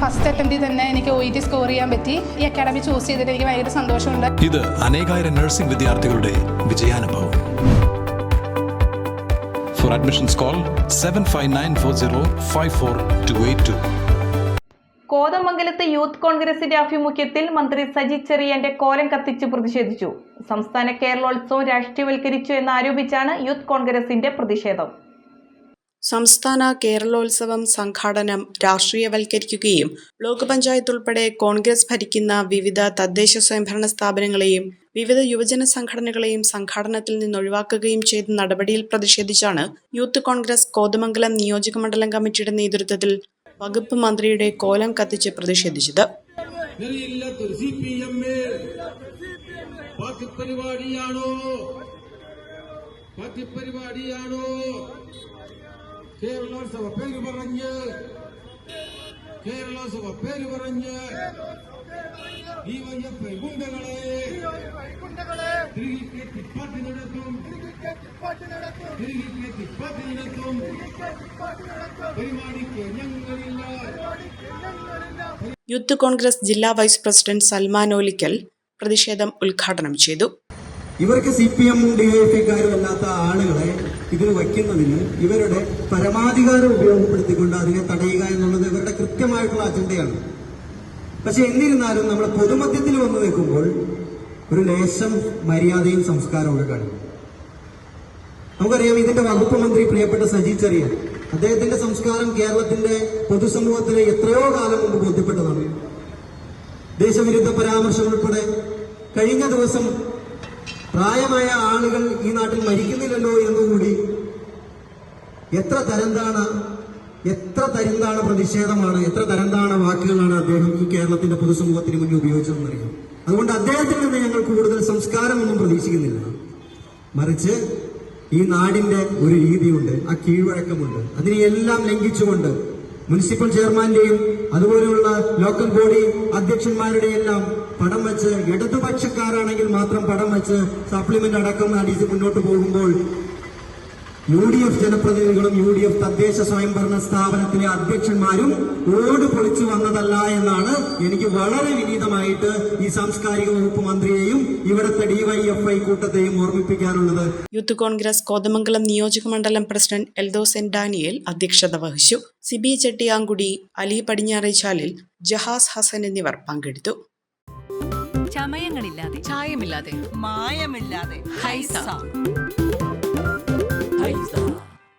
First അറ്റംപ്റ്റിൽ തന്നെ എനിക്ക് OET score ചെയ്യാൻ പറ്റി. ഈ അക്കാഡമി ചൂസ് ചെയ്തിട്ട് എനിക്ക് ഭയങ്കര സന്തോഷമുണ്ട്. ഇത് അനേകായിരം നഴ്സിംഗ് വിദ്യാർത്ഥികളുടെ വിജയാനുഭവം. For admissions call 7594054282. കോതമംഗലത്ത് യൂത്ത് കോൺഗ്രസിന്റെ ആഭിമുഖ്യത്തിൽ മന്ത്രി സജി ചെറിയാന്റെ കോലം കത്തിച്ച് പ്രതിഷേധിച്ചു. സംസ്ഥാന കേരളോത്സവം രാഷ്ട്രീയവൽക്കരിച്ചു എന്നാരോപിച്ചാണ് യൂത്ത് കോൺഗ്രസിന്റെ പ്രതിഷേധം. സംസ്ഥാന കേരളോത്സവം സംഘാടനം രാഷ്ട്രീയവൽക്കരിക്കുകയും ബ്ലോക്ക് പഞ്ചായത്ത് ഉൾപ്പെടെ കോൺഗ്രസ് ഭരിക്കുന്ന വിവിധ തദ്ദേശ സ്വയംഭരണ സ്ഥാപനങ്ങളെയും വിവിധ യുവജന സംഘടനകളെയും സംഘാടനത്തിൽ നിന്ന് ഒഴിവാക്കുകയും ചെയ്ത നടപടിയിൽ പ്രതിഷേധിച്ചാണ് യൂത്ത് കോൺഗ്രസ് കോതമംഗലം നിയോജകമണ്ഡലം കമ്മിറ്റിയുടെ നേതൃത്വത്തിൽ വകുപ്പ് മന്ത്രിയുടെ കോലം കത്തിച്ച് പ്രതിഷേധിച്ചത്. കേരളോത്സവ പേര് പറഞ്ഞ് DYFI ഗുണ്ടകളെ തിരികെ പാർട്ടി നടത്തും. പരിപാടിക്ക് ഞങ്ങളില്ല. യൂത്ത് കോൺഗ്രസ് ജില്ലാ വൈസ് പ്രസിഡന്റ് സൽമാൻ ഓലിക്കൽ പ്രതിഷേധം ഉദ്ഘാടനം ചെയ്തു. ഇവർക്ക് CPM DYFIക്കാരും അല്ലാത്ത ആളുകളെ ഇതിൽ വയ്ക്കുന്നതിന് ഇവരുടെ പരമാധികാരം ഉപയോഗപ്പെടുത്തിക്കൊണ്ട് അതിനെ തടയുക എന്നുള്ളത് ഇവരുടെ കൃത്യമായിട്ടുള്ള അജണ്ടയാണ്. പക്ഷെ എന്നിരുന്നാലും നമ്മൾ പൊതുമധ്യത്തിൽ വന്നു നിൽക്കുമ്പോൾ ഒരു ലേശം മര്യാദയും സംസ്കാരവും കാണിക്കും. നമുക്കറിയാം, ഇതിന്റെ വകുപ്പ് മന്ത്രി പ്രിയപ്പെട്ട സജി ചെറിയാൻ, അദ്ദേഹത്തിന്റെ സംസ്കാരം കേരളത്തിന്റെ പൊതുസമൂഹത്തിന് എത്രയോ കാലം മുമ്പ് ബോധ്യപ്പെട്ടതാണ്. ദേശവിരുദ്ധ പരാമർശം ഉൾപ്പെടെ കഴിഞ്ഞ ദിവസം പ്രായമായ ആളുകൾ ഈ നാട്ടിൽ മരിക്കുന്നില്ലല്ലോ എന്നുകൂടി എത്ര തരംതാണ പ്രതിഷേധമാണ്, എത്ര തരംതാണ വാക്കുകളാണ് അദ്ദേഹം ഈ കേരളത്തിന്റെ പൊതുസമൂഹത്തിന് മുന്നിൽ ഉപയോഗിച്ചതെന്നറിയാം. അതുകൊണ്ട് അദ്ദേഹത്തിൽ നിന്ന് ഞങ്ങൾ കൂടുതൽ സംസ്കാരമൊന്നും പ്രതീക്ഷിക്കുന്നില്ല. മറിച്ച് ഈ നാടിന്റെ ഒരു രീതിയുണ്ട്, ആ കീഴ്വഴക്കമുണ്ട്. അതിനെയെല്ലാം ലംഘിച്ചുകൊണ്ട് മുനിസിപ്പൽ ചെയർമാന്റെയും അതുപോലെയുള്ള ലോക്കൽ ബോഡി അധ്യക്ഷന്മാരുടെയെല്ലാം പടം വെച്ച്, ഇടതുപക്ഷക്കാരാണെങ്കിൽ മാത്രം പടം വെച്ച് സപ്ലിമെന്റ് അടക്കം അടിച്ച് മുന്നോട്ട് പോകുമ്പോൾ UDF ജനപ്രതിനിധികളും UDF തദ്ദേശ സ്വയംഭരണ സ്ഥാപനത്തിലെ അധ്യക്ഷന്മാരും ഓട് പൊളിച്ചു വന്നതല്ല എന്നാണ് എനിക്ക് വളരെ വിനീതമായിട്ട് ഈ സാംസ്കാരിക വകുപ്പ് മന്ത്രിയെയും ഇവിടുത്തെ DYFI കൂട്ടത്തെയും ഓർമ്മിപ്പിക്കാനുള്ളത്. യൂത്ത് കോൺഗ്രസ് കോതമംഗലം നിയോജകമണ്ഡലം പ്രസിഡന്റ് എൽദോസ് എൻ ഡാനിയേൽ അധ്യക്ഷത വഹിച്ചു. സിബി ചെട്ടിയാങ്കുടി, അലി പടിഞ്ഞാറേച്ചാലിൽ, ജഹാസ് ഹസൻ എന്നിവർ പങ്കെടുത്തു. ചമയങ്ങളില്ലാതെ, ചായമില്ലാതെ, മായമില്ലാതെ, ഹൈസ.